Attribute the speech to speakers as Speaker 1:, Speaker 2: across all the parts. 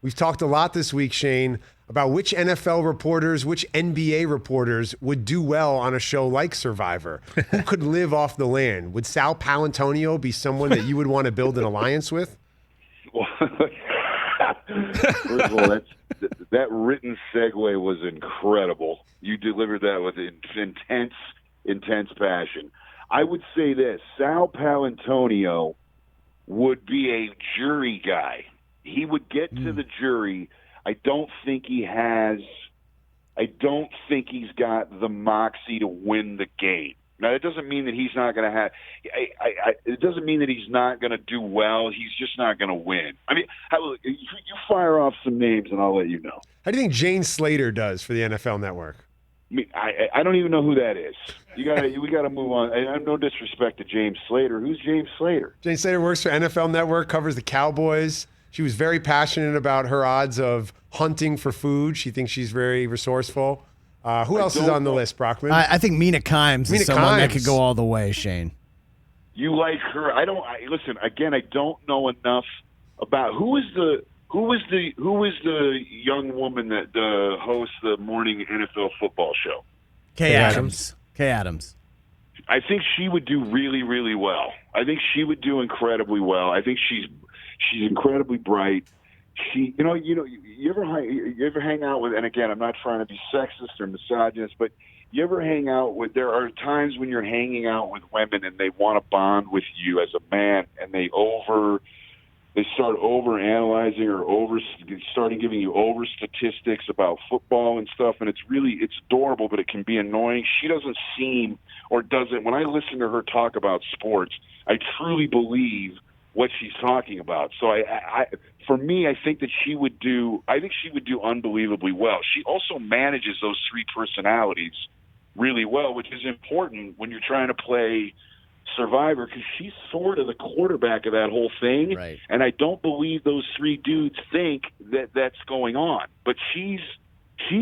Speaker 1: We've talked a lot this week, Shane, about which NFL reporters, which NBA reporters would do well on a show like Survivor. Who could live off the land? Would Sal Palantonio be someone that you would want to build an alliance with?
Speaker 2: Well, first of all, that written segue was incredible. You delivered that with intense passion. I would say this: Sal Palantonio would be a jury guy. He would get to the jury. I don't think he's got the moxie to win the game. Now, that doesn't mean that he's not going to have. It doesn't mean that he's not going to do well. He's just not going to win. I mean, you fire off some names, and I'll let you know.
Speaker 1: How do you think Jane Slater does for the NFL Network?
Speaker 2: I mean, I don't even know who that is. We got to move on. I have no disrespect to James Slater. Who's James Slater?
Speaker 1: Jane Slater works for NFL Network, covers the Cowboys. She was very passionate about her odds of hunting for food. She thinks she's very resourceful. Who else is on the list, Brockman?
Speaker 3: I think Mina Kimes is someone that could go all the way, Shane.
Speaker 2: You like her? Listen, again, I don't know enough about who is the young woman that hosts the morning NFL football show.
Speaker 3: Kay Adams. Kay Adams.
Speaker 2: I think she would do really, really well. I think she would do incredibly well. I think she's incredibly bright. You ever hang out with, and again, I'm not trying to be sexist or misogynist, but you ever hang out with, there are times when you're hanging out with women and they want to bond with you as a man, and they start over-analyzing or starting giving you over statistics about football and stuff, and it's adorable, but it can be annoying. She doesn't seem, or doesn't, when I listen to her talk about sports, I truly believe what she's talking about. So for me, I think that she would do unbelievably well. She also manages those three personalities really well, which is important when you're trying to play Survivor, because she's sort of the quarterback of that whole thing.
Speaker 3: Right.
Speaker 2: And I don't believe those three dudes think that that's going on. But she's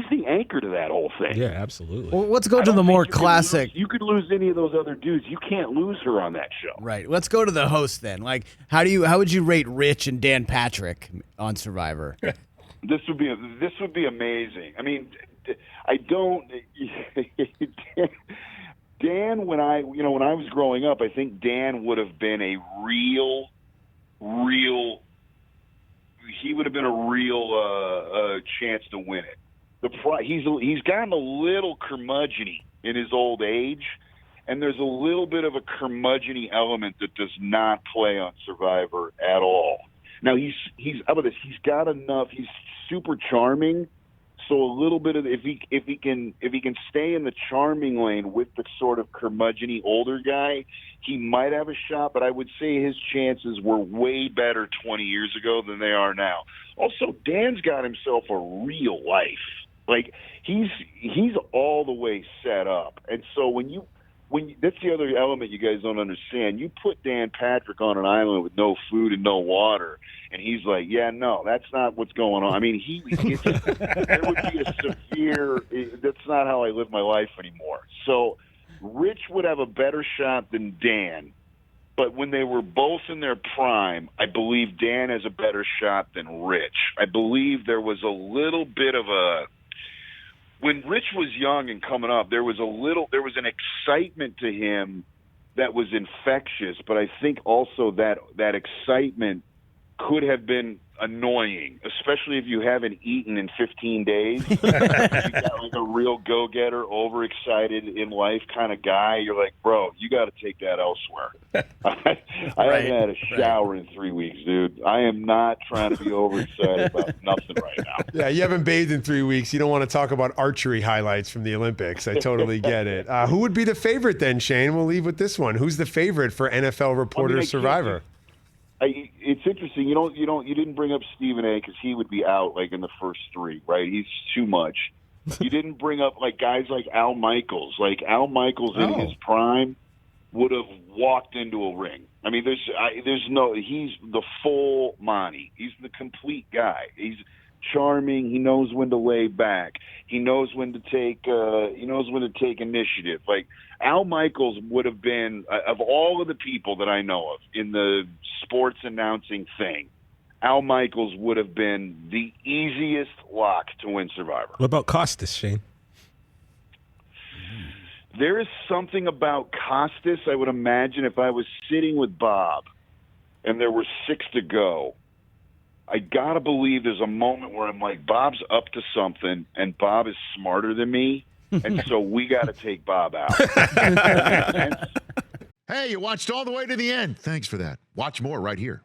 Speaker 2: the anchor to that whole thing.
Speaker 4: Yeah, absolutely.
Speaker 3: Well, let's go to the more classic.
Speaker 2: You could lose any of those other dudes. You can't lose her on that show.
Speaker 3: Right. Let's go to the host then. Like, how would you rate Rich and Dan Patrick on Survivor?
Speaker 2: This would be amazing. I mean, Dan, when I was growing up, I think Dan would have been a real chance to win it. He's gotten a little curmudgeon-y in his old age, and there's a little bit of a curmudgeon-y element that does not play on Survivor at all. Now how about this? He's got enough. He's super charming. So a little bit of if he can stay in the charming lane with the sort of curmudgeon-y older guy, he might have a shot. But I would say his chances were way better 20 years ago than they are now. Also, Dan's got himself a real life. Like he's all the way set up, and so when that's the other element you guys don't understand. You put Dan Patrick on an island with no food and no water, and he's like, yeah, no, that's not what's going on. I mean, there would be a severe, that's not how I live my life anymore. So Rich would have a better shot than Dan, but when they were both in their prime, I believe Dan has a better shot than Rich. I believe there was a little bit of when Rich was young and coming up, there was an excitement to him that was infectious, but I think also that excitement could have been annoying, especially if you haven't eaten in 15 days. You got like a real go-getter, overexcited in life kind of guy. You're like, bro, you got to take that elsewhere. I haven't had a shower in 3 weeks, dude. I am not trying to be overexcited about nothing right now.
Speaker 1: Yeah, you haven't bathed in 3 weeks. You don't want to talk about archery highlights from the Olympics. I totally get it. Who would be the favorite then, Shane? We'll leave with this one. Who's the favorite for NFL Reporter Survivor?
Speaker 2: It's interesting. You didn't bring up Stephen A. because he would be out like in the first three, right? He's too much. You didn't bring up like guys like Al Michaels. Like Al Michaels in his prime would have walked into a ring. I mean, he's the full Monty. He's the complete guy. He's charming. He knows when to lay back. He knows when to take. Initiative. Like Al Michaels would have been, of all of the people that I know of in the sports announcing thing, Al Michaels would have been the easiest lock to win Survivor.
Speaker 4: What about Costas, Shane?
Speaker 2: There is something about Costas, I would imagine, if I was sitting with Bob and there were 6 to go, I got to believe there's a moment where I'm like, Bob's up to something, and Bob is smarter than me, and so we got to take Bob out.
Speaker 5: Hey, you watched all the way to the end. Thanks for that. Watch more right here.